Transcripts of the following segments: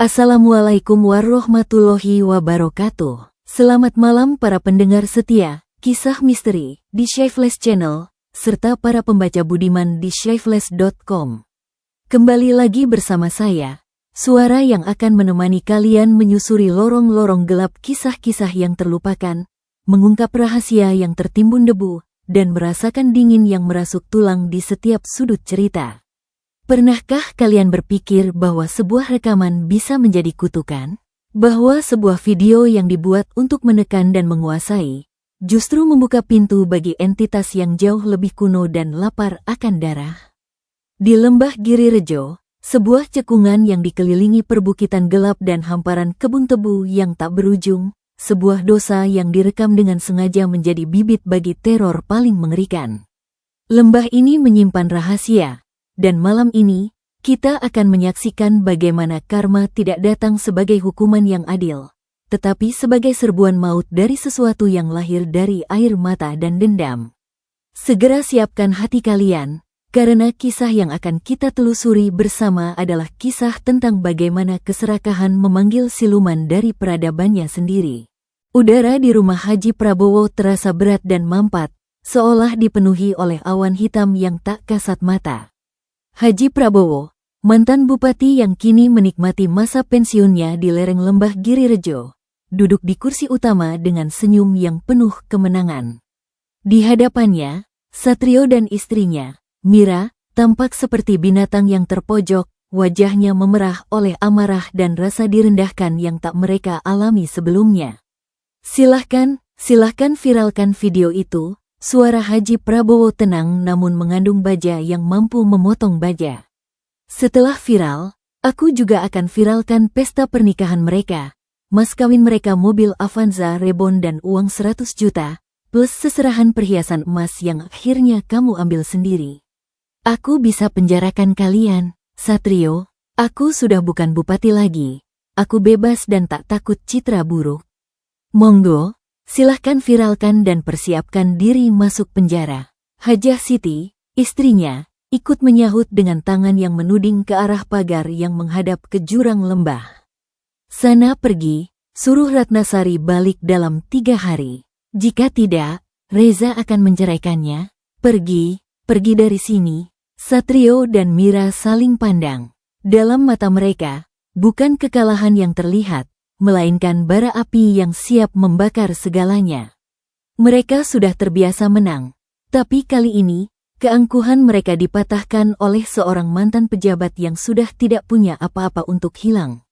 Assalamualaikum warahmatullahi wabarakatuh. Selamat malam para pendengar setia, kisah misteri di Shyflash Channel, serta para pembaca budiman di shyflash.com. Kembali lagi bersama saya, suara yang akan menemani kalian menyusuri lorong-lorong gelap kisah-kisah yang terlupakan, mengungkap rahasia yang tertimbun debu, dan merasakan dingin yang merasuk tulang di setiap sudut cerita. Pernahkah kalian berpikir bahwa sebuah rekaman bisa menjadi kutukan? Bahwa sebuah video yang dibuat untuk menekan dan menguasai, justru membuka pintu bagi entitas yang jauh lebih kuno dan lapar akan darah? Di Lembah Girirejo, sebuah cekungan yang dikelilingi perbukitan gelap dan hamparan kebun tebu yang tak berujung, sebuah dosa yang direkam dengan sengaja menjadi bibit bagi teror paling mengerikan. Lembah ini menyimpan rahasia. Dan malam ini, kita akan menyaksikan bagaimana karma tidak datang sebagai hukuman yang adil, tetapi sebagai serbuan maut dari sesuatu yang lahir dari air mata dan dendam. Segera siapkan hati kalian, karena kisah yang akan kita telusuri bersama adalah kisah tentang bagaimana keserakahan memanggil siluman dari peradabannya sendiri. Udara di rumah Haji Prabowo terasa berat dan mampat, seolah dipenuhi oleh awan hitam yang tak kasat mata. Haji Prabowo, mantan bupati yang kini menikmati masa pensiunnya di lereng Lembah Girirejo, duduk di kursi utama dengan senyum yang penuh kemenangan. Di hadapannya, Satrio dan istrinya, Mira, tampak seperti binatang yang terpojok, wajahnya memerah oleh amarah dan rasa direndahkan yang tak mereka alami sebelumnya. Silahkan viralkan video itu. Suara Haji Prabowo tenang namun mengandung baja yang mampu memotong baja. Setelah viral, aku juga akan viralkan pesta pernikahan mereka. Mas kawin mereka mobil Avanza Reborn dan uang 100 juta, plus seserahan perhiasan emas yang akhirnya kamu ambil sendiri. Aku bisa penjarakan kalian, Satrio. Aku sudah bukan bupati lagi. Aku bebas dan tak takut citra buruk. Monggo. Silahkan viralkan dan persiapkan diri masuk penjara. Hajah Siti, istrinya, ikut menyahut dengan tangan yang menuding ke arah pagar yang menghadap ke jurang lembah. Sana pergi, suruh Ratnasari balik dalam 3 hari. Jika tidak, Reza akan menceraikannya. Pergi dari sini. Satrio dan Mira saling pandang. Dalam mata mereka, bukan kekalahan yang terlihat, melainkan bara api yang siap membakar segalanya. Mereka sudah terbiasa menang, tapi kali ini, keangkuhan mereka dipatahkan oleh seorang mantan pejabat yang sudah tidak punya apa-apa untuk hilang.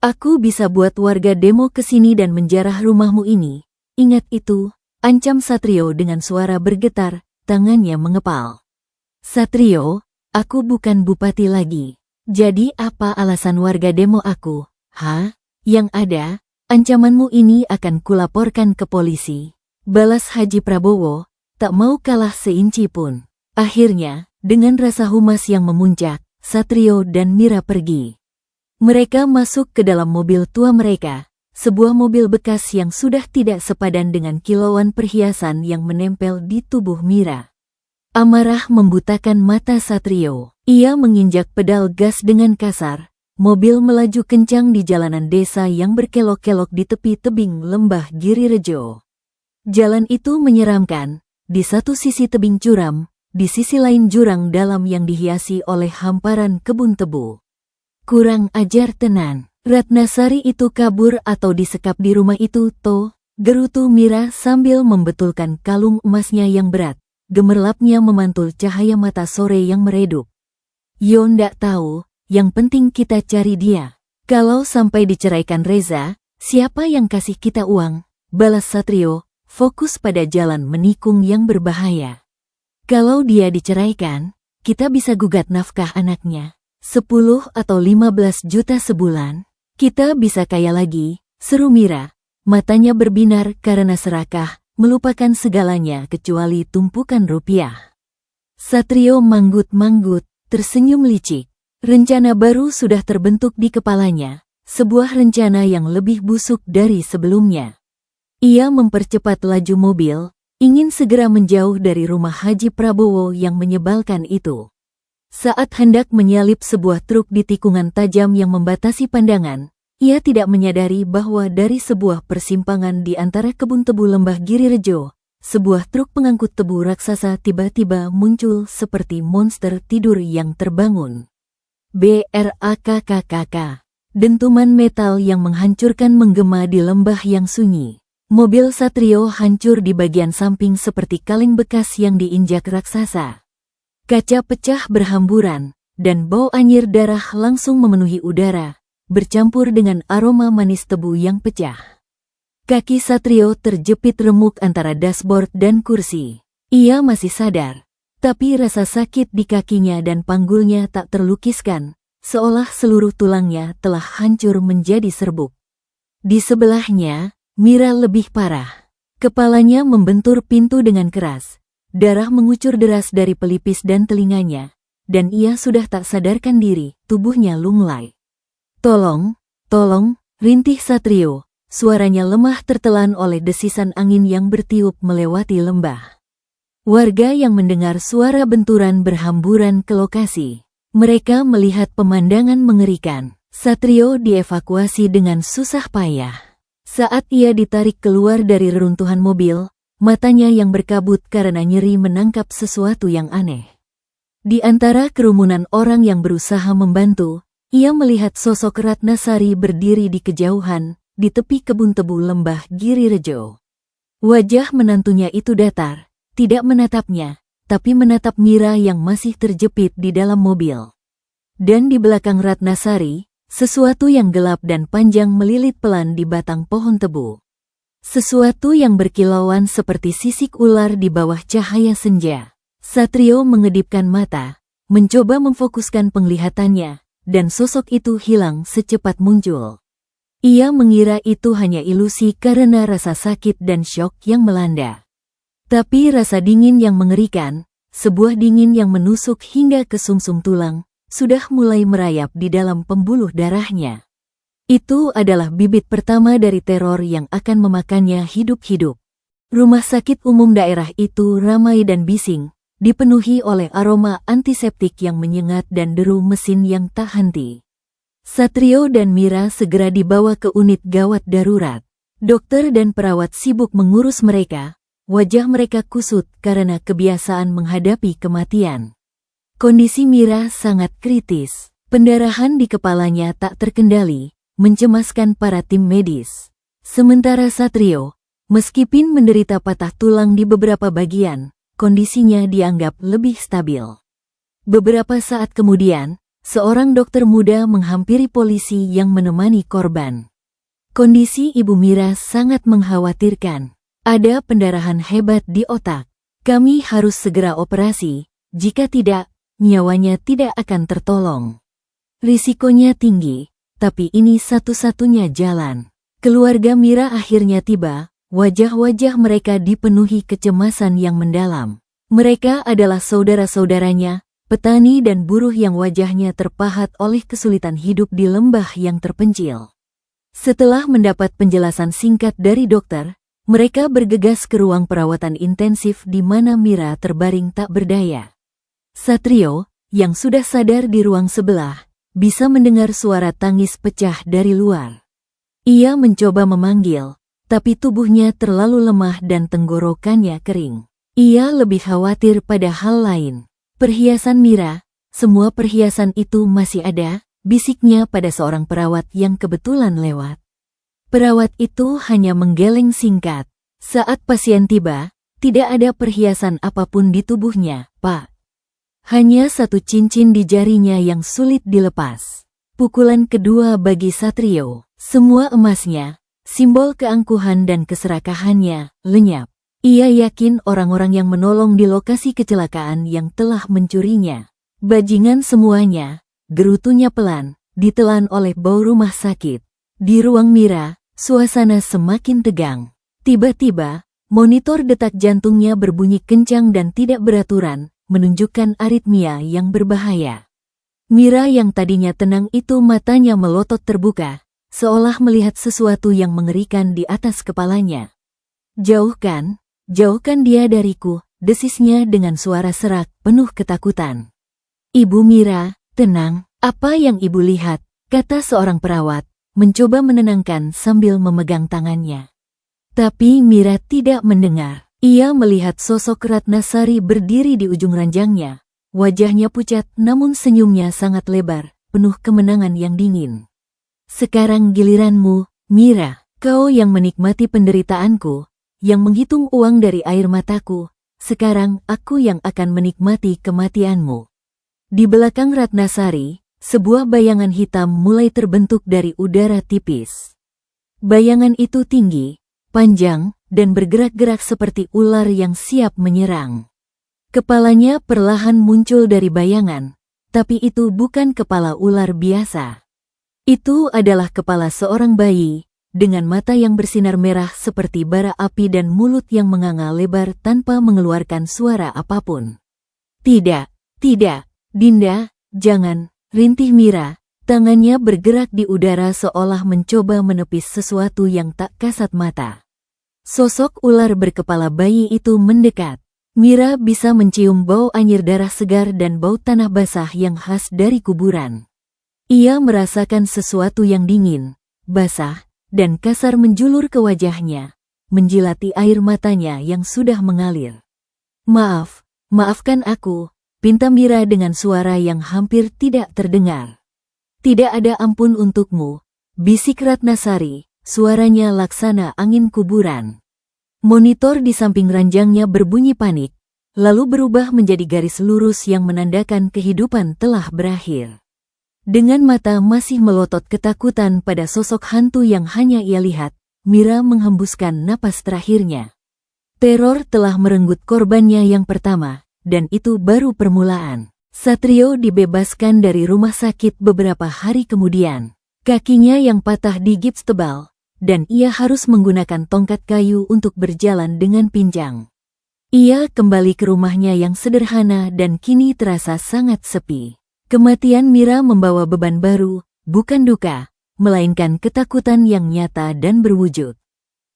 Aku bisa buat warga demo ke sini dan menjarah rumahmu ini. Ingat itu, ancam Satrio dengan suara bergetar, tangannya mengepal. Satrio, aku bukan bupati lagi. Jadi apa alasan warga demo aku, ha? Yang ada, ancamanmu ini akan kulaporkan ke polisi. Balas Haji Prabowo, tak mau kalah seinci pun. Akhirnya, dengan rasa humas yang memuncak, Satrio dan Mira pergi. Mereka masuk ke dalam mobil tua mereka, sebuah mobil bekas yang sudah tidak sepadan dengan kilauan perhiasan yang menempel di tubuh Mira. Amarah membutakan mata Satrio. Ia menginjak pedal gas dengan kasar. Mobil melaju kencang di jalanan desa yang berkelok-kelok di tepi tebing Lembah Girirejo. Jalan itu menyeramkan, di satu sisi tebing curam, di sisi lain jurang dalam yang dihiasi oleh hamparan kebun tebu. Kurang ajar tenan, Ratnasari itu kabur atau disekap di rumah itu toh, gerutu Mira sambil membetulkan kalung emasnya yang berat, gemerlapnya memantul cahaya mata sore yang meredup. Yo ndak tahu. Yang penting kita cari dia. Kalau sampai diceraikan Reza, siapa yang kasih kita uang? Balas Satrio, fokus pada jalan menikung yang berbahaya. Kalau dia diceraikan, kita bisa gugat nafkah anaknya. 10 atau 15 juta sebulan. Kita bisa kaya lagi, seru Mira. Matanya berbinar karena serakah, melupakan segalanya kecuali tumpukan rupiah. Satrio manggut-manggut, tersenyum licik. Rencana baru sudah terbentuk di kepalanya, sebuah rencana yang lebih busuk dari sebelumnya. Ia mempercepat laju mobil, ingin segera menjauh dari rumah Haji Prabowo yang menyebalkan itu. Saat hendak menyalip sebuah truk di tikungan tajam yang membatasi pandangan, ia tidak menyadari bahwa dari sebuah persimpangan di antara kebun tebu lembah Girirejo, sebuah truk pengangkut tebu raksasa tiba-tiba muncul seperti monster tidur yang terbangun. BRAKKKK. Dentuman metal yang menghancurkan menggema di lembah yang sunyi. Mobil Satrio hancur di bagian samping seperti kaleng bekas yang diinjak raksasa. Kaca pecah berhamburan, dan bau anyir darah langsung memenuhi udara, bercampur dengan aroma manis tebu yang pecah. Kaki Satrio terjepit remuk antara dashboard dan kursi. Ia masih sadar, tapi rasa sakit di kakinya dan panggulnya tak terlukiskan, seolah seluruh tulangnya telah hancur menjadi serbuk. Di sebelahnya, Mira lebih parah. Kepalanya membentur pintu dengan keras. Darah mengucur deras dari pelipis dan telinganya, dan ia sudah tak sadarkan diri, tubuhnya lunglai. Tolong, tolong, rintih Satrio. Suaranya lemah tertelan oleh desisan angin yang bertiup melewati lembah. Warga yang mendengar suara benturan berhamburan ke lokasi. Mereka melihat pemandangan mengerikan. Satrio dievakuasi dengan susah payah. Saat ia ditarik keluar dari reruntuhan mobil, matanya yang berkabut karena nyeri menangkap sesuatu yang aneh. Di antara kerumunan orang yang berusaha membantu, ia melihat sosok Ratnasari berdiri di kejauhan, di tepi kebun tebu lembah Girirejo. Wajah menantunya itu datar, tidak menatapnya, tapi menatap Mira yang masih terjepit di dalam mobil. Dan di belakang Ratnasari, sesuatu yang gelap dan panjang melilit pelan di batang pohon tebu. Sesuatu yang berkilauan seperti sisik ular di bawah cahaya senja. Satrio mengedipkan mata, mencoba memfokuskan penglihatannya, dan sosok itu hilang secepat muncul. Ia mengira itu hanya ilusi karena rasa sakit dan syok yang melanda. Tapi rasa dingin yang mengerikan, sebuah dingin yang menusuk hingga ke sumsum tulang, sudah mulai merayap di dalam pembuluh darahnya. Itu adalah bibit pertama dari teror yang akan memakannya hidup-hidup. Rumah sakit umum daerah itu ramai dan bising, dipenuhi oleh aroma antiseptik yang menyengat dan deru mesin yang tak henti. Satrio dan Mira segera dibawa ke unit gawat darurat. Dokter dan perawat sibuk mengurus mereka, wajah mereka kusut karena kebiasaan menghadapi kematian. Kondisi Mira sangat kritis, pendarahan di kepalanya tak terkendali, mencemaskan para tim medis. Sementara Satrio, meskipun menderita patah tulang di beberapa bagian, kondisinya dianggap lebih stabil. Beberapa saat kemudian, seorang dokter muda menghampiri polisi yang menemani korban. Kondisi Ibu Mira sangat mengkhawatirkan. Ada pendarahan hebat di otak. Kami harus segera operasi, jika tidak, nyawanya tidak akan tertolong. Risikonya tinggi, tapi ini satu-satunya jalan. Keluarga Mira akhirnya tiba, wajah-wajah mereka dipenuhi kecemasan yang mendalam. Mereka adalah saudara-saudaranya, petani dan buruh yang wajahnya terpahat oleh kesulitan hidup di lembah yang terpencil. Setelah mendapat penjelasan singkat dari dokter, mereka bergegas ke ruang perawatan intensif di mana Mira terbaring tak berdaya. Satrio, yang sudah sadar di ruang sebelah, bisa mendengar suara tangis pecah dari luar. Ia mencoba memanggil, tapi tubuhnya terlalu lemah dan tenggorokannya kering. Ia lebih khawatir pada hal lain. Perhiasan Mira, semua perhiasan itu masih ada, bisiknya pada seorang perawat yang kebetulan lewat. Perawat itu hanya menggeleng singkat. Saat pasien tiba, tidak ada perhiasan apapun di tubuhnya, Pak. Hanya satu cincin di jarinya yang sulit dilepas. Pukulan kedua bagi Satrio, semua emasnya, simbol keangkuhan dan keserakahannya, lenyap. Ia yakin orang-orang yang menolong di lokasi kecelakaan yang telah mencurinya. Bajingan semuanya, gerutunya pelan, ditelan oleh bau rumah sakit. Di ruang Mira, suasana semakin tegang. Tiba-tiba, monitor detak jantungnya berbunyi kencang dan tidak beraturan, menunjukkan aritmia yang berbahaya. Mira yang tadinya tenang itu matanya melotot terbuka, seolah melihat sesuatu yang mengerikan di atas kepalanya. Jauhkan, jauhkan dia dariku, desisnya dengan suara serak penuh ketakutan. Ibu Mira, tenang, apa yang ibu lihat, kata seorang perawat, mencoba menenangkan sambil memegang tangannya. Tapi Mira tidak mendengar. Ia melihat sosok Ratnasari berdiri di ujung ranjangnya. Wajahnya pucat namun senyumnya sangat lebar, penuh kemenangan yang dingin. Sekarang giliranmu, Mira, kau yang menikmati penderitaanku, yang menghitung uang dari air mataku, sekarang aku yang akan menikmati kematianmu. Di belakang Ratnasari, sebuah bayangan hitam mulai terbentuk dari udara tipis. Bayangan itu tinggi, panjang, dan bergerak-gerak seperti ular yang siap menyerang. Kepalanya perlahan muncul dari bayangan, tapi itu bukan kepala ular biasa. Itu adalah kepala seorang bayi, dengan mata yang bersinar merah seperti bara api dan mulut yang menganga lebar tanpa mengeluarkan suara apapun. Tidak, Dinda, jangan, rintih Mira, tangannya bergerak di udara seolah mencoba menepis sesuatu yang tak kasat mata. Sosok ular berkepala bayi itu mendekat. Mira bisa mencium bau anyir darah segar dan bau tanah basah yang khas dari kuburan. Ia merasakan sesuatu yang dingin, basah, dan kasar menjulur ke wajahnya, menjilati air matanya yang sudah mengalir. Maafkan aku, pinta Mira dengan suara yang hampir tidak terdengar. Tidak ada ampun untukmu, bisik Ratnasari, suaranya laksana angin kuburan. Monitor di samping ranjangnya berbunyi panik, lalu berubah menjadi garis lurus yang menandakan kehidupan telah berakhir. Dengan mata masih melotot ketakutan pada sosok hantu yang hanya ia lihat, Mira menghembuskan napas terakhirnya. Teror telah merenggut korbannya yang pertama, dan itu baru permulaan. Satrio dibebaskan dari rumah sakit beberapa hari kemudian. Kakinya yang patah digips tebal, dan ia harus menggunakan tongkat kayu untuk berjalan dengan pinjang. Ia kembali ke rumahnya yang sederhana dan kini terasa sangat sepi. Kematian Mira membawa beban baru, bukan duka, melainkan ketakutan yang nyata dan berwujud.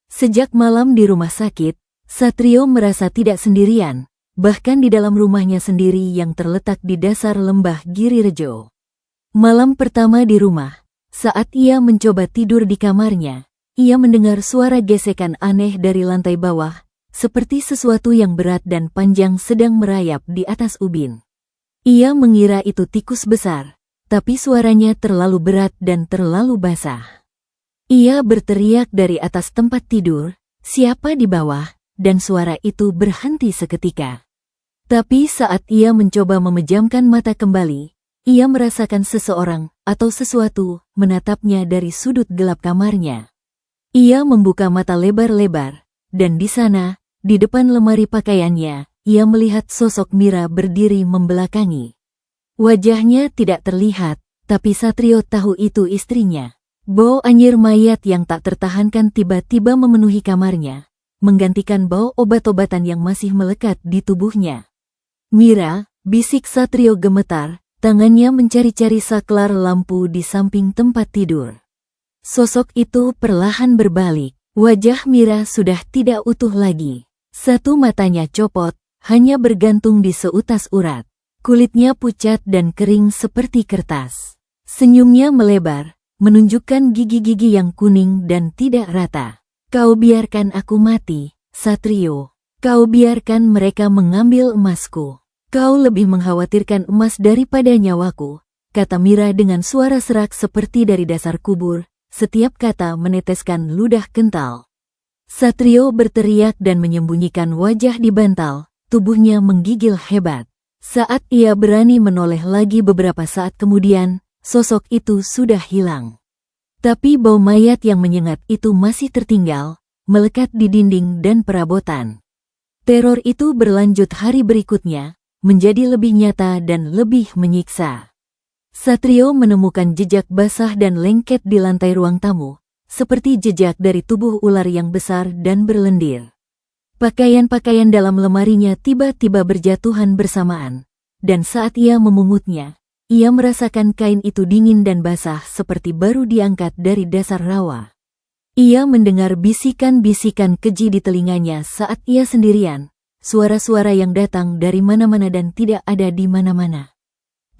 Sejak malam di rumah sakit, Satrio merasa tidak sendirian, bahkan di dalam rumahnya sendiri yang terletak di dasar lembah Girirejo. Malam pertama di rumah, saat ia mencoba tidur di kamarnya, ia mendengar suara gesekan aneh dari lantai bawah, seperti sesuatu yang berat dan panjang sedang merayap di atas ubin. Ia mengira itu tikus besar, tapi suaranya terlalu berat dan terlalu basah. Ia berteriak dari atas tempat tidur, "Siapa di bawah?" dan suara itu berhenti seketika. Tapi saat ia mencoba memejamkan mata kembali, ia merasakan seseorang atau sesuatu menatapnya dari sudut gelap kamarnya. Ia membuka mata lebar-lebar, dan di sana, di depan lemari pakaiannya, ia melihat sosok Mira berdiri membelakangi. Wajahnya tidak terlihat, tapi Satrio tahu itu istrinya. Bau anyir mayat yang tak tertahankan tiba-tiba memenuhi kamarnya, menggantikan bau obat-obatan yang masih melekat di tubuhnya. "Mira," bisik Satrio gemetar, tangannya mencari-cari saklar lampu di samping tempat tidur. Sosok itu perlahan berbalik. Wajah Mira sudah tidak utuh lagi. Satu matanya copot, hanya bergantung di seutas urat. Kulitnya pucat dan kering seperti kertas. Senyumnya melebar, menunjukkan gigi-gigi yang kuning dan tidak rata. "Kau biarkan aku mati, Satrio. Kau biarkan mereka mengambil emasku. Kau lebih mengkhawatirkan emas daripada nyawaku," kata Mira dengan suara serak seperti dari dasar kubur. Setiap kata meneteskan ludah kental. Satrio berteriak dan menyembunyikan wajah di bantal, tubuhnya menggigil hebat. Saat ia berani menoleh lagi beberapa saat kemudian, sosok itu sudah hilang. Tapi bau mayat yang menyengat itu masih tertinggal, melekat di dinding dan perabotan. Teror itu berlanjut hari berikutnya, menjadi lebih nyata dan lebih menyiksa. Satrio menemukan jejak basah dan lengket di lantai ruang tamu, seperti jejak dari tubuh ular yang besar dan berlendir. Pakaian-pakaian dalam lemarinya tiba-tiba berjatuhan bersamaan, dan saat ia memungutnya, ia merasakan kain itu dingin dan basah seperti baru diangkat dari dasar rawa. Ia mendengar bisikan-bisikan keji di telinganya saat ia sendirian, suara-suara yang datang dari mana-mana dan tidak ada di mana-mana.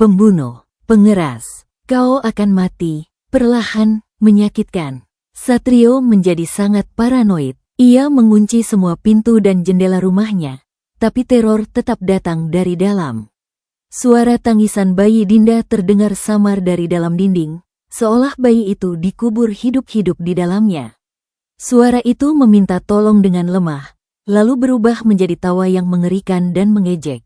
pembunuh, pengeras. Kau akan mati, perlahan, menyakitkan. Satrio menjadi sangat paranoid. Ia mengunci semua pintu dan jendela rumahnya, tapi teror tetap datang dari dalam. Suara tangisan bayi Dinda terdengar samar dari dalam dinding, seolah bayi itu dikubur hidup-hidup di dalamnya. Suara itu meminta tolong dengan lemah, lalu berubah menjadi tawa yang mengerikan dan mengejek.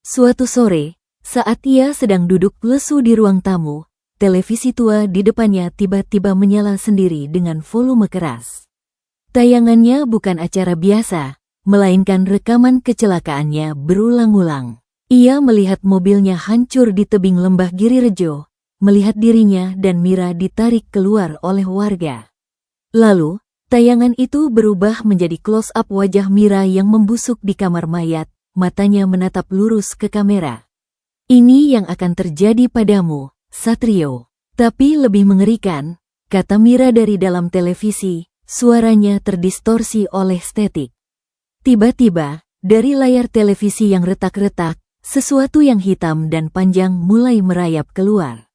Suatu sore, saat ia sedang duduk lesu di ruang tamu, televisi tua di depannya tiba-tiba menyala sendiri dengan volume keras. Tayangannya bukan acara biasa, melainkan rekaman kecelakaannya berulang-ulang. Ia melihat mobilnya hancur di tebing lembah Girirejo, melihat dirinya dan Mira ditarik keluar oleh warga. Lalu, tayangan itu berubah menjadi close-up wajah Mira yang membusuk di kamar mayat, matanya menatap lurus ke kamera. Ini yang akan terjadi padamu, Satrio. Tapi lebih mengerikan, kata Mira dari dalam televisi, suaranya terdistorsi oleh statik. Tiba-tiba, dari layar televisi yang retak-retak, sesuatu yang hitam dan panjang mulai merayap keluar.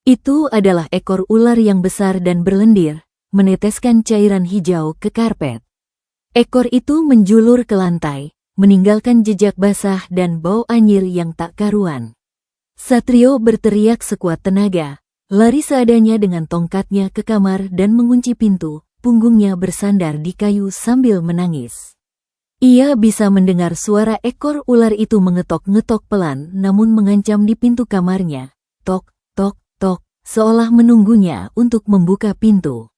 Itu adalah ekor ular yang besar dan berlendir, meneteskan cairan hijau ke karpet. Ekor itu menjulur ke lantai, meninggalkan jejak basah dan bau anyir yang tak karuan. Satrio berteriak sekuat tenaga, lari seadanya dengan tongkatnya ke kamar dan mengunci pintu, punggungnya bersandar di kayu sambil menangis. Ia bisa mendengar suara ekor ular itu mengetok-ngetok pelan namun mengancam di pintu kamarnya. Tok, tok, tok, seolah menunggunya untuk membuka pintu.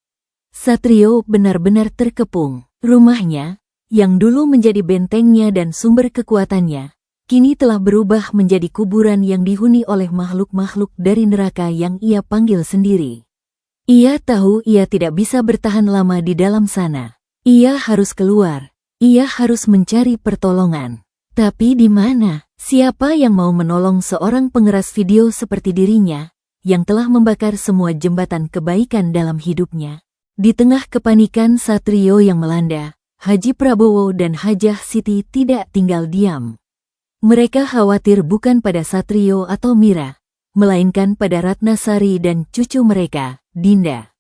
Satrio benar-benar terkepung. Rumahnya, yang dulu menjadi bentengnya dan sumber kekuatannya, kini telah berubah menjadi kuburan yang dihuni oleh makhluk-makhluk dari neraka yang ia panggil sendiri. Ia tahu ia tidak bisa bertahan lama di dalam sana. Ia harus keluar. Ia harus mencari pertolongan. Tapi di mana? Siapa yang mau menolong seorang pengeras video seperti dirinya, yang telah membakar semua jembatan kebaikan dalam hidupnya? Di tengah kepanikan Satrio yang melanda, Haji Prabowo dan Hajah Siti tidak tinggal diam. Mereka khawatir bukan pada Satrio atau Mira, melainkan pada Ratnasari dan cucu mereka, Dinda.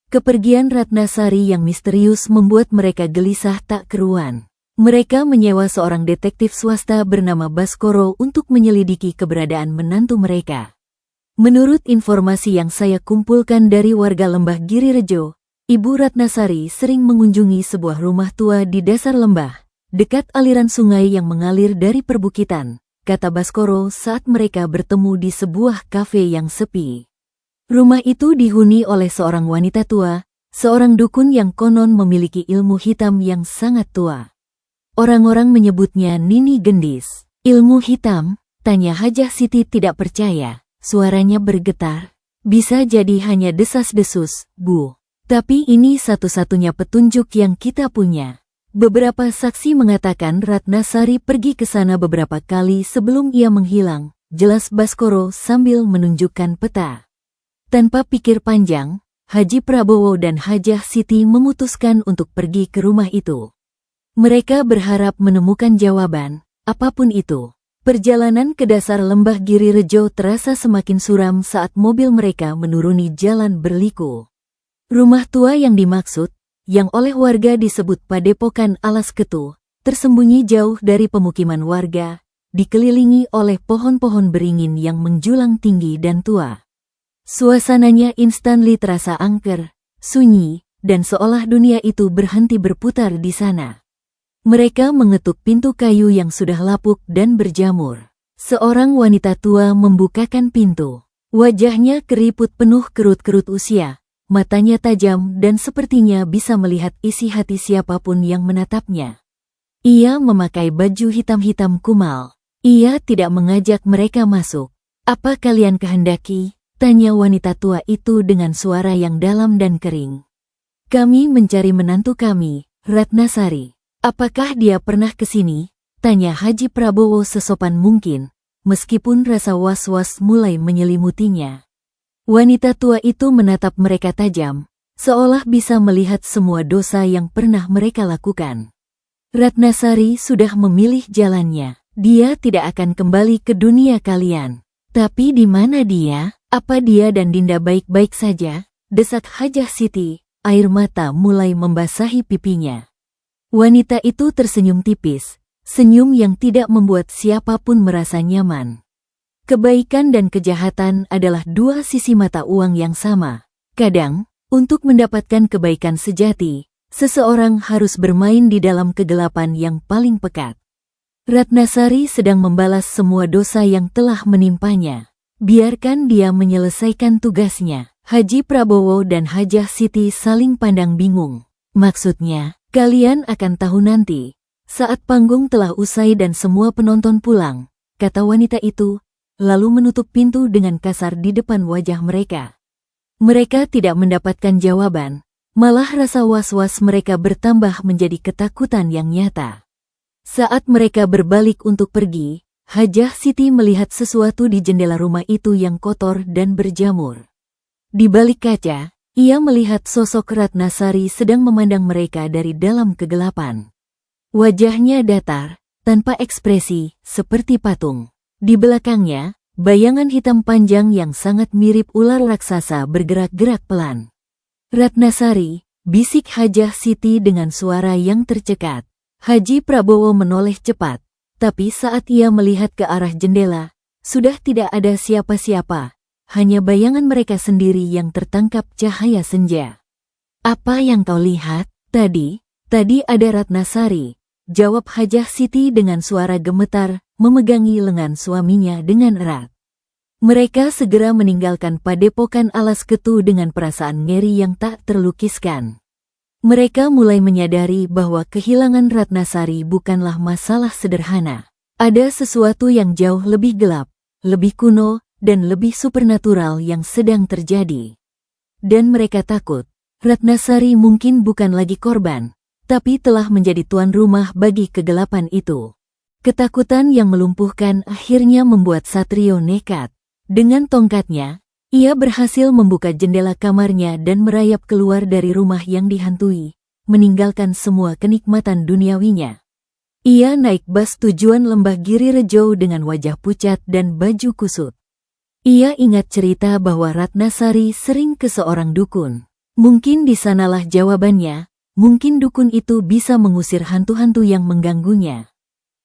Kepergian Ratnasari yang misterius membuat mereka gelisah tak keruan. Mereka menyewa seorang detektif swasta bernama Baskoro untuk menyelidiki keberadaan menantu mereka. Menurut informasi yang saya kumpulkan dari warga lembah Girirejo, Ibu Ratnasari sering mengunjungi sebuah rumah tua di dasar lembah, dekat aliran sungai yang mengalir dari perbukitan, kata Baskoro saat mereka bertemu di sebuah kafe yang sepi. Rumah itu dihuni oleh seorang wanita tua, seorang dukun yang konon memiliki ilmu hitam yang sangat tua. Orang-orang menyebutnya Nini Gendis. Ilmu hitam? Tanya Hajah Siti tidak percaya, suaranya bergetar. Bisa jadi hanya desas-desus, Bu. Tapi ini satu-satunya petunjuk yang kita punya. Beberapa saksi mengatakan Ratnasari pergi ke sana beberapa kali sebelum ia menghilang, jelas Baskoro sambil menunjukkan peta. Tanpa pikir panjang, Haji Prabowo dan Hajah Siti memutuskan untuk pergi ke rumah itu. Mereka berharap menemukan jawaban, apapun itu. Perjalanan ke dasar lembah Girirejo terasa semakin suram saat mobil mereka menuruni jalan berliku. Rumah tua yang dimaksud, yang oleh warga disebut Padepokan Alas Ketu, tersembunyi jauh dari pemukiman warga, dikelilingi oleh pohon-pohon beringin yang menjulang tinggi dan tua. Suasananya instantly terasa angker, sunyi, dan seolah dunia itu berhenti berputar di sana. Mereka mengetuk pintu kayu yang sudah lapuk dan berjamur. Seorang wanita tua membukakan pintu. Wajahnya keriput penuh kerut-kerut usia. Matanya tajam dan sepertinya bisa melihat isi hati siapapun yang menatapnya. Ia memakai baju hitam-hitam kumal. Ia tidak mengajak mereka masuk. Apa kalian kehendaki? Tanya wanita tua itu dengan suara yang dalam dan kering. Kami mencari menantu kami, Ratnasari. Apakah dia pernah ke sini? Tanya Haji Prabowo sesopan mungkin, meskipun rasa was-was mulai menyelimutinya. Wanita tua itu menatap mereka tajam, seolah bisa melihat semua dosa yang pernah mereka lakukan. Ratnasari sudah memilih jalannya. Dia tidak akan kembali ke dunia kalian. Tapi di mana dia? Apa dia dan Dinda baik-baik saja? Desak Hajah Siti, air mata mulai membasahi pipinya. Wanita itu tersenyum tipis, senyum yang tidak membuat siapapun merasa nyaman. Kebaikan dan kejahatan adalah dua sisi mata uang yang sama. Kadang, untuk mendapatkan kebaikan sejati, seseorang harus bermain di dalam kegelapan yang paling pekat. Ratnasari sedang membalas semua dosa yang telah menimpanya. Biarkan dia menyelesaikan tugasnya. Haji Prabowo dan Hajah Siti saling pandang bingung. Maksudnya, kalian akan tahu nanti, saat panggung telah usai dan semua penonton pulang, kata wanita itu, lalu menutup pintu dengan kasar di depan wajah mereka. Mereka tidak mendapatkan jawaban, malah rasa was-was mereka bertambah menjadi ketakutan yang nyata. Saat mereka berbalik untuk pergi, Hajah Siti melihat sesuatu di jendela rumah itu yang kotor dan berjamur. Di balik kaca, ia melihat sosok Ratnasari sedang memandang mereka dari dalam kegelapan. Wajahnya datar, tanpa ekspresi, seperti patung. Di belakangnya, bayangan hitam panjang yang sangat mirip ular raksasa bergerak-gerak pelan. Ratnasari, bisik Hajah Siti dengan suara yang tercekat. Haji Prabowo menoleh cepat, tapi saat ia melihat ke arah jendela, sudah tidak ada siapa-siapa, hanya bayangan mereka sendiri yang tertangkap cahaya senja. Apa yang kau lihat? Tadi ada Ratnasari, jawab Hajah Siti dengan suara gemetar, memegangi lengan suaminya dengan erat. Mereka segera meninggalkan padepokan Alas Ketu dengan perasaan ngeri yang tak terlukiskan. Mereka mulai menyadari bahwa kehilangan Ratnasari bukanlah masalah sederhana. Ada sesuatu yang jauh lebih gelap, lebih kuno, dan lebih supernatural yang sedang terjadi. Dan mereka takut, Ratnasari mungkin bukan lagi korban, tapi telah menjadi tuan rumah bagi kegelapan itu. Ketakutan yang melumpuhkan akhirnya membuat Satrio nekat. Dengan tongkatnya, ia berhasil membuka jendela kamarnya dan merayap keluar dari rumah yang dihantui, meninggalkan semua kenikmatan duniawinya. Ia naik bas tujuan Lembah Giri Rejo dengan wajah pucat dan baju kusut. Ia ingat cerita bahwa Ratnasari sering ke seorang dukun. Mungkin di sanalah jawabannya, mungkin dukun itu bisa mengusir hantu-hantu yang mengganggunya.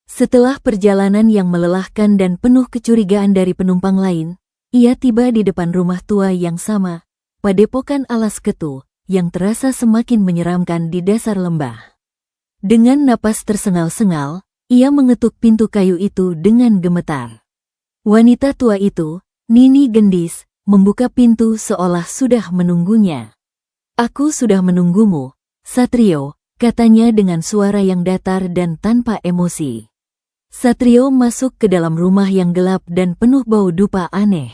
Setelah perjalanan yang melelahkan dan penuh kecurigaan dari penumpang lain, ia tiba di depan rumah tua yang sama, padepokan Alas Ketu, yang terasa semakin menyeramkan di dasar lembah. Dengan napas tersengal-sengal, ia mengetuk pintu kayu itu dengan gemetar. Wanita tua itu, Nini Gendis, membuka pintu seolah sudah menunggunya. "Aku sudah menunggumu, Satrio," katanya dengan suara yang datar dan tanpa emosi. Satrio masuk ke dalam rumah yang gelap dan penuh bau dupa aneh.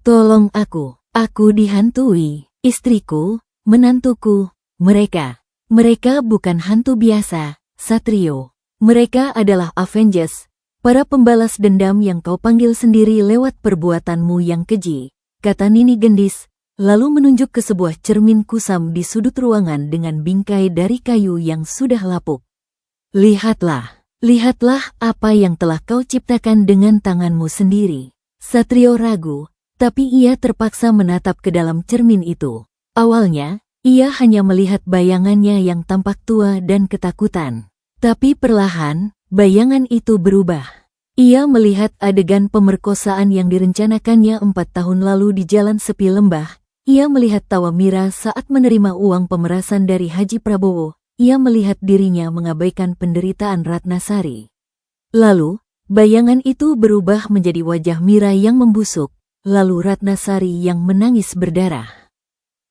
"Tolong aku dihantui, istriku, menantuku, mereka bukan hantu biasa, Satrio. Mereka adalah Avengers, para pembalas dendam yang kau panggil sendiri lewat perbuatanmu yang keji," kata Nini Gendis, lalu menunjuk ke sebuah cermin kusam di sudut ruangan dengan bingkai dari kayu yang sudah lapuk. Lihatlah apa yang telah kau ciptakan dengan tanganmu sendiri." Satrio ragu, tapi ia terpaksa menatap ke dalam cermin itu. Awalnya, ia hanya melihat bayangannya yang tampak tua dan ketakutan. Tapi perlahan, bayangan itu berubah. Ia melihat adegan pemerkosaan yang direncanakannya 4 tahun lalu di jalan sepi lembah. Ia melihat tawa Mira saat menerima uang pemerasan dari Haji Prabowo. Ia melihat dirinya mengabaikan penderitaan Ratnasari. Lalu, bayangan itu berubah menjadi wajah Mira yang membusuk, lalu Ratnasari yang menangis berdarah.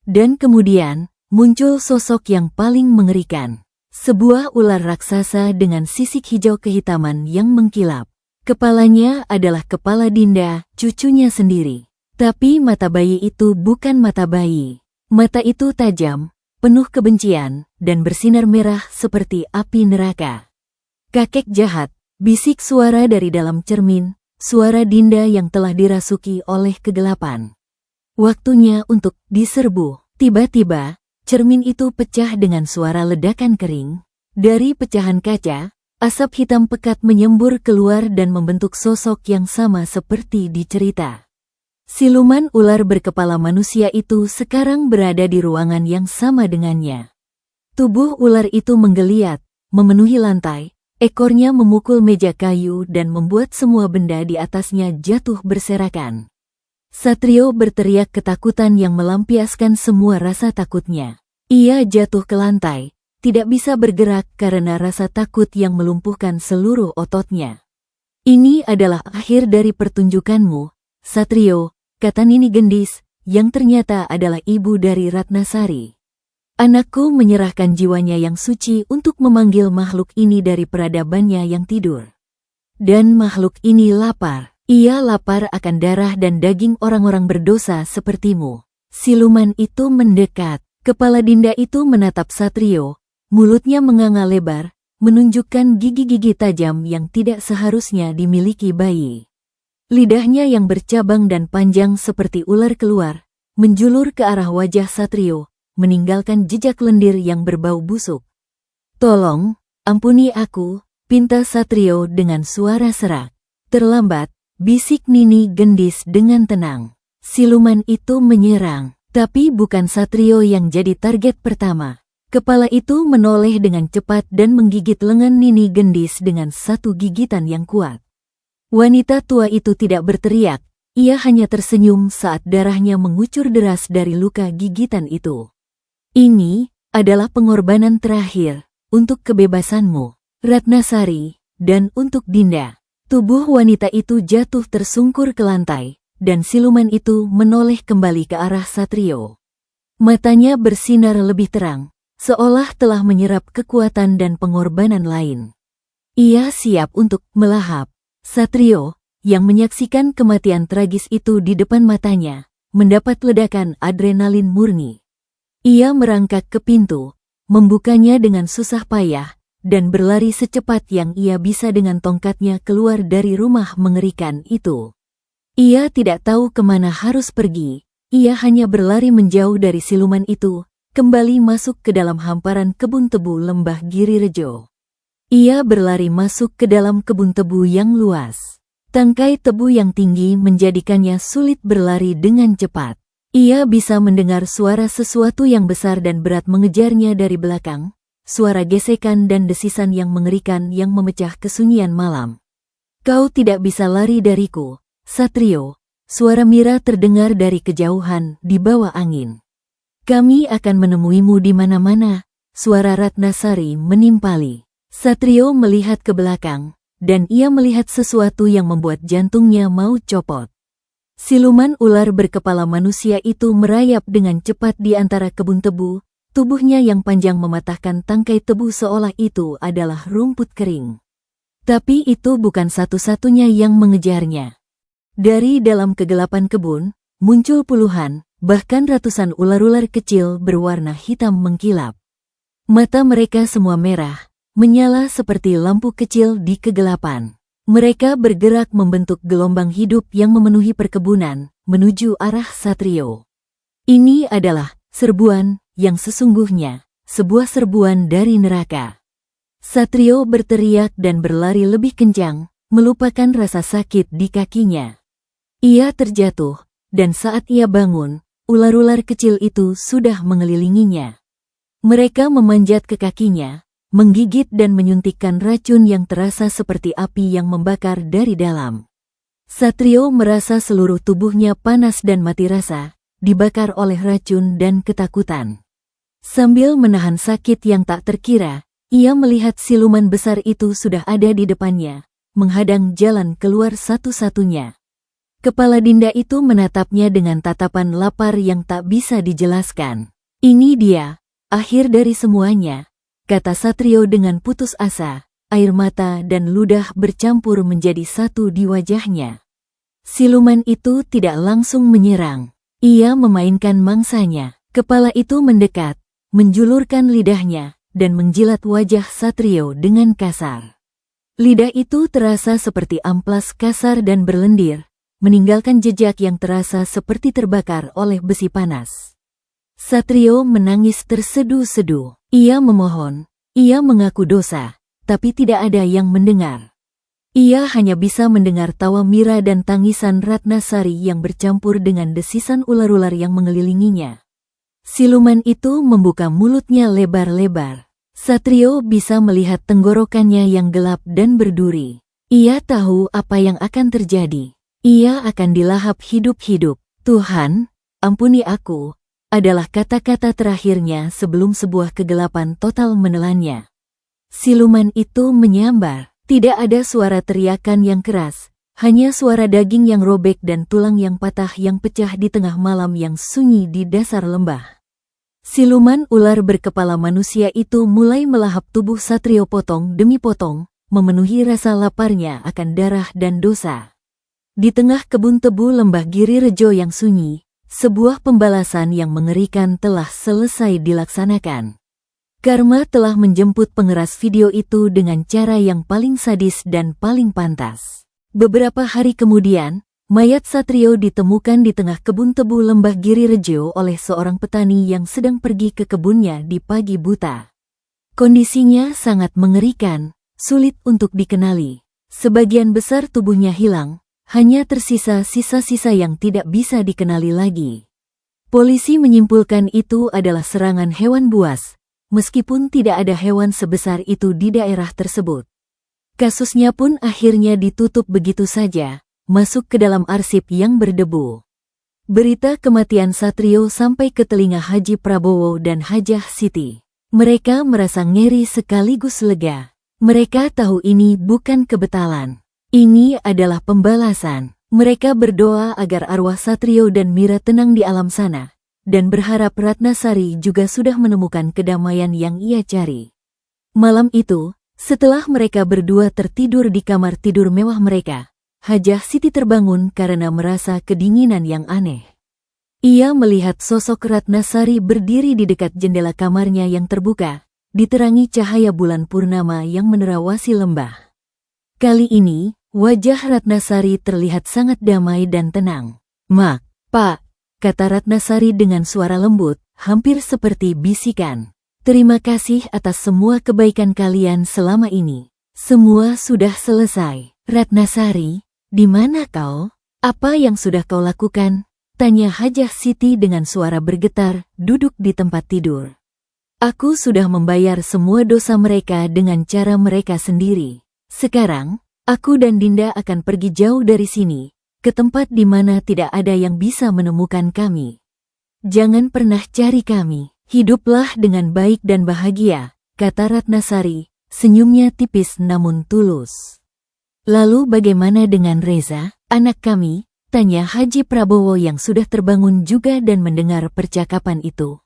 Dan kemudian, muncul sosok yang paling mengerikan. Sebuah ular raksasa dengan sisik hijau kehitaman yang mengkilap. Kepalanya adalah kepala Dinda, cucunya sendiri. Tapi mata bayi itu bukan mata bayi. Mata itu tajam, penuh kebencian, dan bersinar merah seperti api neraka. "Kakek jahat," bisik suara dari dalam cermin, suara Dinda yang telah dirasuki oleh kegelapan. Waktunya untuk diserbu. Tiba-tiba, cermin itu pecah dengan suara ledakan kering. Dari pecahan kaca, Asap hitam pekat menyembur keluar dan membentuk sosok yang sama seperti di cerita. Siluman ular berkepala manusia itu sekarang berada di ruangan yang sama dengannya. Tubuh ular itu menggeliat, memenuhi lantai, ekornya memukul meja kayu dan membuat semua benda di atasnya jatuh berserakan. Satrio berteriak ketakutan yang melampiaskan semua rasa takutnya. Ia jatuh ke lantai, tidak bisa bergerak karena rasa takut yang melumpuhkan seluruh ototnya. Ini adalah akhir dari pertunjukanmu, Satrio, kata Nini Gendis, yang ternyata adalah ibu dari Ratnasari. Anakku menyerahkan jiwanya yang suci untuk memanggil makhluk ini dari peradabannya yang tidur. Dan makhluk ini lapar. Ia lapar akan darah dan daging orang-orang berdosa sepertimu. Siluman itu mendekat. Kepala Dinda itu menatap Satrio. Mulutnya menganga lebar, menunjukkan gigi-gigi tajam yang tidak seharusnya dimiliki bayi. Lidahnya yang bercabang dan panjang seperti ular keluar, menjulur ke arah wajah Satrio, meninggalkan jejak lendir yang berbau busuk. Tolong, ampuni aku, pinta Satrio dengan suara serak. Terlambat, bisik Nini Gendis dengan tenang. Siluman itu menyerang, tapi bukan Satrio yang jadi target pertama. Kepala itu menoleh dengan cepat dan menggigit lengan Nini Gendis dengan satu gigitan yang kuat. Wanita tua itu tidak berteriak, ia hanya tersenyum saat darahnya mengucur deras dari luka gigitan itu. Ini adalah pengorbanan terakhir untuk kebebasanmu, Ratnasari, dan untuk Dinda. Tubuh wanita itu jatuh tersungkur ke lantai, dan siluman itu menoleh kembali ke arah Satrio. Matanya bersinar lebih terang, seolah telah menyerap kekuatan dan pengorbanan lain. Ia siap untuk melahap. Satrio, yang menyaksikan kematian tragis itu di depan matanya, mendapat ledakan adrenalin murni. Ia merangkak ke pintu, membukanya dengan susah payah, dan berlari secepat yang ia bisa dengan tongkatnya keluar dari rumah mengerikan itu. Ia tidak tahu kemana harus pergi, ia hanya berlari menjauh dari siluman itu, kembali masuk ke dalam hamparan kebun tebu lembah Girirejo. Ia berlari masuk ke dalam kebun tebu yang luas. Tangkai tebu yang tinggi menjadikannya sulit berlari dengan cepat. Ia bisa mendengar suara sesuatu yang besar dan berat mengejarnya dari belakang, suara gesekan dan desisan yang mengerikan yang memecah kesunyian malam. Kau tidak bisa lari dariku, Satrio, suara Mira terdengar dari kejauhan di bawah angin. Kami akan menemuimu di mana-mana, suara Ratnasari menimpali. Satrio melihat ke belakang, dan ia melihat sesuatu yang membuat jantungnya mau copot. Siluman ular berkepala manusia itu merayap dengan cepat di antara kebun tebu, tubuhnya yang panjang mematahkan tangkai tebu seolah itu adalah rumput kering. Tapi itu bukan satu-satunya yang mengejarnya. Dari dalam kegelapan kebun, muncul puluhan, bahkan ratusan ular-ular kecil berwarna hitam mengkilap. Mata mereka semua merah, menyala seperti lampu kecil di kegelapan. Mereka bergerak membentuk gelombang hidup yang memenuhi perkebunan, menuju arah Satrio. Ini adalah serbuan yang sesungguhnya, sebuah serbuan dari neraka. Satrio berteriak dan berlari lebih kencang, melupakan rasa sakit di kakinya. Ia terjatuh, dan saat ia bangun, ular-ular kecil itu sudah mengelilinginya. Mereka memanjat ke kakinya, menggigit dan menyuntikkan racun yang terasa seperti api yang membakar dari dalam. Satrio merasa seluruh tubuhnya panas dan mati rasa, dibakar oleh racun dan ketakutan. Sambil menahan sakit yang tak terkira, ia melihat siluman besar itu sudah ada di depannya, menghadang jalan keluar satu-satunya. Kepala Dinda itu menatapnya dengan tatapan lapar yang tak bisa dijelaskan. Ini dia, akhir dari semuanya, kata Satrio dengan putus asa, air mata dan ludah bercampur menjadi satu di wajahnya. Siluman itu tidak langsung menyerang. Ia memainkan mangsanya. Kepala itu mendekat, menjulurkan lidahnya, dan menjilat wajah Satrio dengan kasar. Lidah itu terasa seperti amplas kasar dan berlendir, meninggalkan jejak yang terasa seperti terbakar oleh besi panas. Satrio menangis terseduh-seduh. Ia memohon, ia mengaku dosa, tapi tidak ada yang mendengar. Ia hanya bisa mendengar tawa Mira dan tangisan Ratnasari yang bercampur dengan desisan ular-ular yang mengelilinginya. Siluman itu membuka mulutnya lebar-lebar. Satrio bisa melihat tenggorokannya yang gelap dan berduri. Ia tahu apa yang akan terjadi. Ia akan dilahap hidup-hidup. Tuhan, ampuni aku, adalah kata-kata terakhirnya sebelum sebuah kegelapan total menelannya. Siluman itu menyambar. Tidak ada suara teriakan yang keras, hanya suara daging yang robek dan tulang yang patah yang pecah di tengah malam yang sunyi di dasar lembah. Siluman ular berkepala manusia itu mulai melahap tubuh Satrio potong demi potong, memenuhi rasa laparnya akan darah dan dosa. Di tengah kebun tebu lembah Girirejo yang sunyi, sebuah pembalasan yang mengerikan telah selesai dilaksanakan. Karma telah menjemput pengeras video itu dengan cara yang paling sadis dan paling pantas. Beberapa hari kemudian, mayat Satrio ditemukan di tengah kebun tebu lembah Girirejo oleh seorang petani yang sedang pergi ke kebunnya di pagi buta. Kondisinya sangat mengerikan, sulit untuk dikenali. Sebagian besar tubuhnya hilang, hanya tersisa sisa-sisa yang tidak bisa dikenali lagi. Polisi menyimpulkan itu adalah serangan hewan buas, meskipun tidak ada hewan sebesar itu di daerah tersebut. Kasusnya pun akhirnya ditutup begitu saja, masuk ke dalam arsip yang berdebu. Berita kematian Satrio sampai ke telinga Haji Prabowo dan Hajah Siti. Mereka merasa ngeri sekaligus lega. Mereka tahu ini bukan kebetalan. Ini adalah pembalasan. Mereka berdoa agar arwah Satrio dan Mira tenang di alam sana, dan berharap Ratnasari juga sudah menemukan kedamaian yang ia cari. Malam itu, setelah mereka berdua tertidur di kamar tidur mewah mereka, Hajah Siti terbangun karena merasa kedinginan yang aneh. Ia melihat sosok Ratnasari berdiri di dekat jendela kamarnya yang terbuka, diterangi cahaya bulan purnama yang menerawasi lembah. Kali ini, wajah Ratnasari terlihat sangat damai dan tenang. Pak, kata Ratnasari dengan suara lembut, hampir seperti bisikan. Terima kasih atas semua kebaikan kalian selama ini. Semua sudah selesai. Ratnasari, di mana kau? Apa yang sudah kau lakukan? Tanya Hajah Siti dengan suara bergetar, duduk di tempat tidur. Aku sudah membayar semua dosa mereka dengan cara mereka sendiri. Sekarang, aku dan Dinda akan pergi jauh dari sini, ke tempat di mana tidak ada yang bisa menemukan kami. Jangan pernah cari kami. Hiduplah dengan baik dan bahagia, kata Ratnasari, senyumnya tipis namun tulus. Lalu bagaimana dengan Reza, anak kami? Tanya Haji Prabowo yang sudah terbangun juga dan mendengar percakapan itu.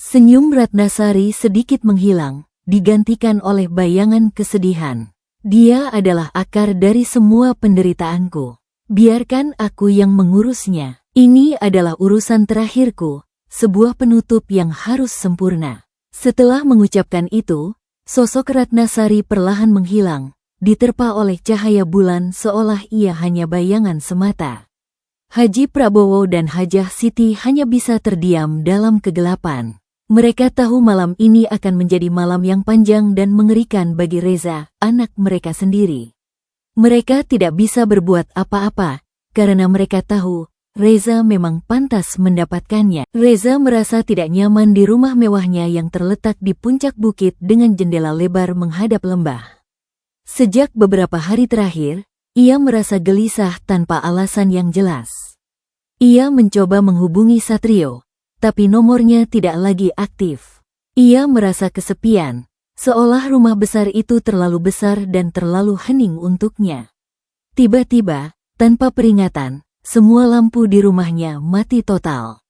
Senyum Ratnasari sedikit menghilang, digantikan oleh bayangan kesedihan. Dia adalah akar dari semua penderitaanku. Biarkan aku yang mengurusnya. Ini adalah urusan terakhirku, sebuah penutup yang harus sempurna. Setelah mengucapkan itu, sosok Ratnasari perlahan menghilang, diterpa oleh cahaya bulan seolah ia hanya bayangan semata. Haji Prabowo dan Hajah Siti hanya bisa terdiam dalam kegelapan. Mereka tahu malam ini akan menjadi malam yang panjang dan mengerikan bagi Reza, anak mereka sendiri. Mereka tidak bisa berbuat apa-apa, karena mereka tahu Reza memang pantas mendapatkannya. Reza merasa tidak nyaman di rumah mewahnya yang terletak di puncak bukit dengan jendela lebar menghadap lembah. Sejak beberapa hari terakhir, ia merasa gelisah tanpa alasan yang jelas. Ia mencoba menghubungi Satrio, tapi nomornya tidak lagi aktif. Ia merasa kesepian, seolah rumah besar itu terlalu besar dan terlalu hening untuknya. Tiba-tiba, tanpa peringatan, semua lampu di rumahnya mati total.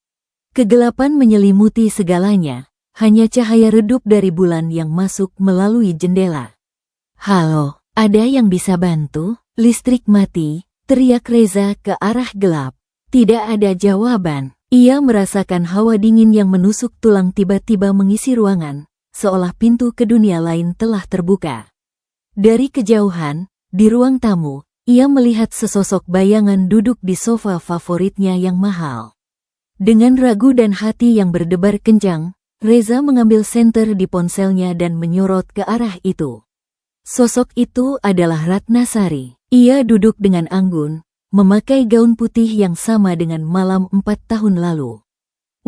Kegelapan menyelimuti segalanya, hanya cahaya redup dari bulan yang masuk melalui jendela. Halo, ada yang bisa bantu? Listrik mati, teriak Reza ke arah gelap. Tidak ada jawaban. Ia merasakan hawa dingin yang menusuk tulang tiba-tiba mengisi ruangan, seolah pintu ke dunia lain telah terbuka. Dari kejauhan, di ruang tamu, ia melihat sesosok bayangan duduk di sofa favoritnya yang mahal. Dengan ragu dan hati yang berdebar kencang, Reza mengambil senter di ponselnya dan menyorot ke arah itu. Sosok itu adalah Ratnasari. Ia duduk dengan anggun, memakai gaun putih yang sama dengan malam 4 tahun lalu.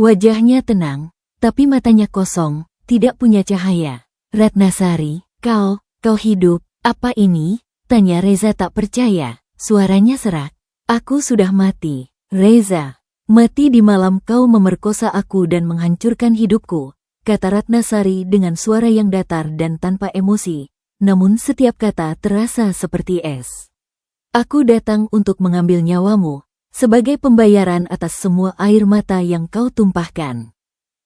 Wajahnya tenang, tapi matanya kosong, tidak punya cahaya. Ratnasari, kau hidup, apa ini? Tanya Reza tak percaya, suaranya serak. Aku sudah mati, Reza. Mati di malam kau memerkosa aku dan menghancurkan hidupku, kata Ratnasari dengan suara yang datar dan tanpa emosi, namun setiap kata terasa seperti es. Aku datang untuk mengambil nyawamu, sebagai pembayaran atas semua air mata yang kau tumpahkan.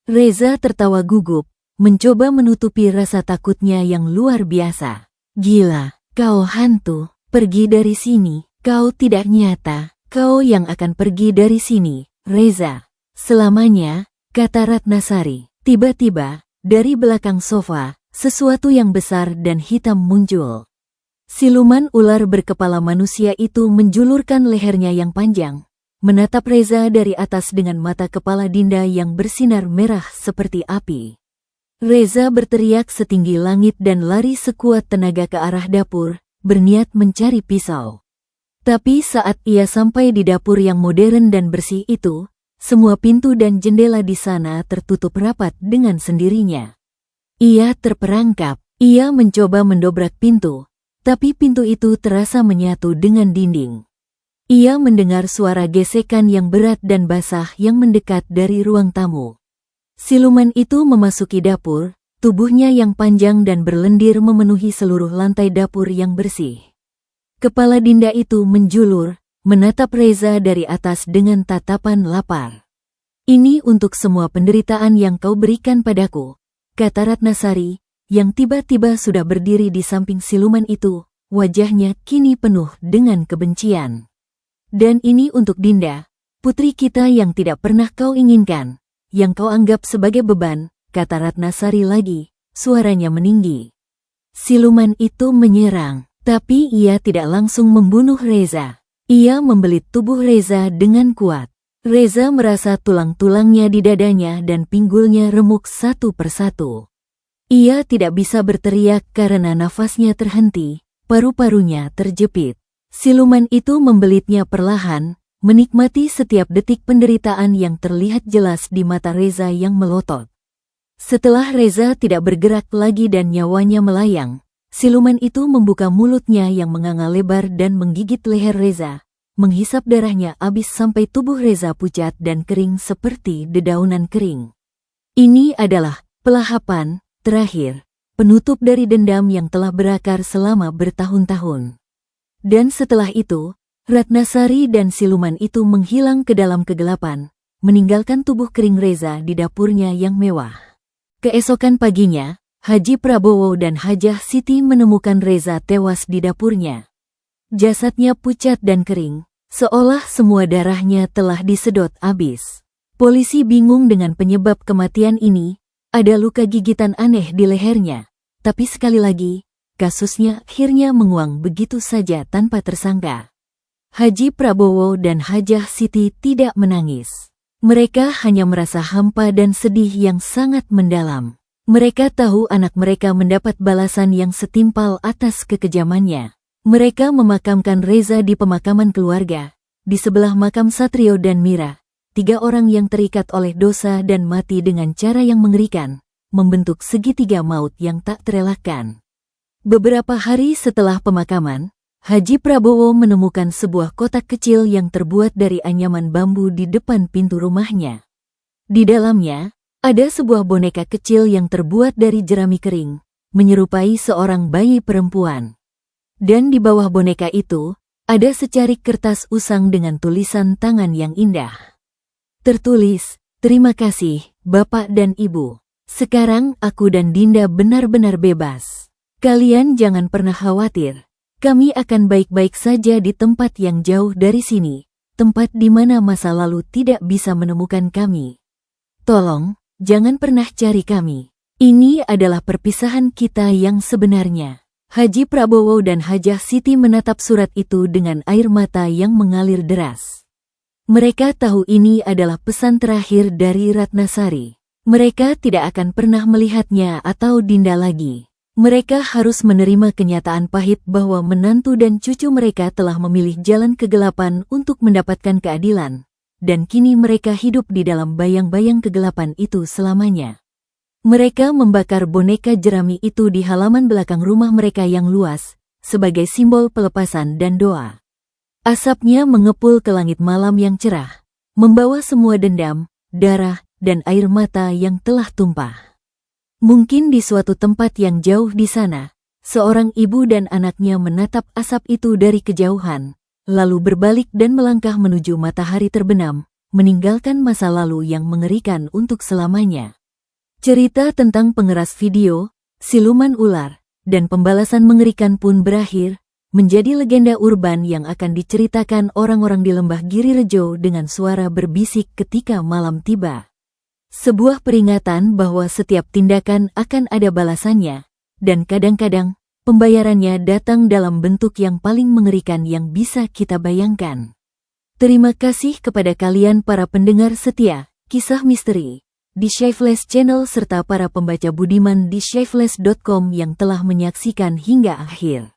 Reza tertawa gugup, mencoba menutupi rasa takutnya yang luar biasa. Gila, kau hantu, pergi dari sini, kau tidak nyata, kau yang akan pergi dari sini, Reza. Selamanya, kata Ratnasari. Tiba-tiba, dari belakang sofa, sesuatu yang besar dan hitam muncul. Siluman ular berkepala manusia itu menjulurkan lehernya yang panjang, menatap Reza dari atas dengan mata kepala Dinda yang bersinar merah seperti api. Reza berteriak setinggi langit dan lari sekuat tenaga ke arah dapur, berniat mencari pisau. Tapi saat ia sampai di dapur yang modern dan bersih itu, semua pintu dan jendela di sana tertutup rapat dengan sendirinya. Ia terperangkap, ia mencoba mendobrak pintu, tapi pintu itu terasa menyatu dengan dinding. Ia mendengar suara gesekan yang berat dan basah yang mendekat dari ruang tamu. Siluman itu memasuki dapur, tubuhnya yang panjang dan berlendir memenuhi seluruh lantai dapur yang bersih. Kepala Dinda itu menjulur, menatap Reza dari atas dengan tatapan lapar. Ini untuk semua penderitaan yang kau berikan padaku, kata Ratnasari, yang tiba-tiba sudah berdiri di samping siluman itu, wajahnya kini penuh dengan kebencian. Dan ini untuk Dinda, putri kita yang tidak pernah kau inginkan, yang kau anggap sebagai beban, kata Ratnasari lagi, suaranya meninggi. Siluman itu menyerang, tapi ia tidak langsung membunuh Reza. Ia membelit tubuh Reza dengan kuat. Reza merasa tulang-tulangnya di dadanya dan pinggulnya remuk satu persatu. Ia tidak bisa berteriak karena nafasnya terhenti, paru-parunya terjepit. Siluman itu membelitnya perlahan, menikmati setiap detik penderitaan yang terlihat jelas di mata Reza yang melotot. Setelah Reza tidak bergerak lagi dan nyawanya melayang, siluman itu membuka mulutnya yang menganga lebar dan menggigit leher Reza, menghisap darahnya habis sampai tubuh Reza pucat dan kering seperti dedaunan kering. Ini adalah pelahapan terakhir, penutup dari dendam yang telah berakar selama bertahun-tahun. Dan setelah itu, Ratnasari dan siluman itu menghilang ke dalam kegelapan, meninggalkan tubuh kering Reza di dapurnya yang mewah. Keesokan paginya, Haji Prabowo dan Hajah Siti menemukan Reza tewas di dapurnya. Jasadnya pucat dan kering, seolah semua darahnya telah disedot habis. Polisi bingung dengan penyebab kematian ini. Ada luka gigitan aneh di lehernya, tapi sekali lagi, kasusnya akhirnya menguang begitu saja tanpa tersangka. Haji Prabowo dan Hajah Siti tidak menangis. Mereka hanya merasa hampa dan sedih yang sangat mendalam. Mereka tahu anak mereka mendapat balasan yang setimpal atas kekejamannya. Mereka memakamkan Reza di pemakaman keluarga, di sebelah makam Satrio dan Mira. 3 orang yang terikat oleh dosa dan mati dengan cara yang mengerikan, membentuk segitiga maut yang tak terelakkan. Beberapa hari setelah pemakaman, Haji Prabowo menemukan sebuah kotak kecil yang terbuat dari anyaman bambu di depan pintu rumahnya. Di dalamnya, ada sebuah boneka kecil yang terbuat dari jerami kering, menyerupai seorang bayi perempuan. Dan di bawah boneka itu, ada secarik kertas usang dengan tulisan tangan yang indah. Tertulis, "Terima kasih, Bapak dan Ibu. Sekarang aku dan Dinda benar-benar bebas. Kalian jangan pernah khawatir. Kami akan baik-baik saja di tempat yang jauh dari sini, tempat di mana masa lalu tidak bisa menemukan kami. Tolong, jangan pernah cari kami. Ini adalah perpisahan kita yang sebenarnya." Haji Prabowo dan Hajah Siti menatap surat itu dengan air mata yang mengalir deras. Mereka tahu ini adalah pesan terakhir dari Ratnasari. Mereka tidak akan pernah melihatnya atau Dinda lagi. Mereka harus menerima kenyataan pahit bahwa menantu dan cucu mereka telah memilih jalan kegelapan untuk mendapatkan keadilan, dan kini mereka hidup di dalam bayang-bayang kegelapan itu selamanya. Mereka membakar boneka jerami itu di halaman belakang rumah mereka yang luas, sebagai simbol pelepasan dan doa. Asapnya mengepul ke langit malam yang cerah, membawa semua dendam, darah, dan air mata yang telah tumpah. Mungkin di suatu tempat yang jauh di sana, seorang ibu dan anaknya menatap asap itu dari kejauhan, lalu berbalik dan melangkah menuju matahari terbenam, meninggalkan masa lalu yang mengerikan untuk selamanya. Cerita tentang pengeras video, siluman ular, dan pembalasan mengerikan pun berakhir, menjadi legenda urban yang akan diceritakan orang-orang di lembah Girirejo dengan suara berbisik ketika malam tiba. Sebuah peringatan bahwa setiap tindakan akan ada balasannya, dan kadang-kadang, pembayarannya datang dalam bentuk yang paling mengerikan yang bisa kita bayangkan. Terima kasih kepada kalian para pendengar setia, kisah misteri, di Shyflash Channel serta para pembaca budiman di shyflash.com yang telah menyaksikan hingga akhir.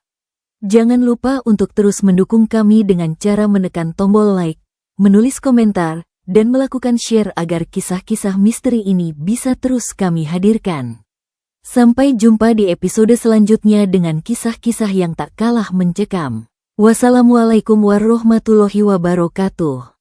Jangan lupa untuk terus mendukung kami dengan cara menekan tombol like, menulis komentar, dan melakukan share agar kisah-kisah misteri ini bisa terus kami hadirkan. Sampai jumpa di episode selanjutnya dengan kisah-kisah yang tak kalah mencekam. Wassalamualaikum warahmatullahi wabarakatuh.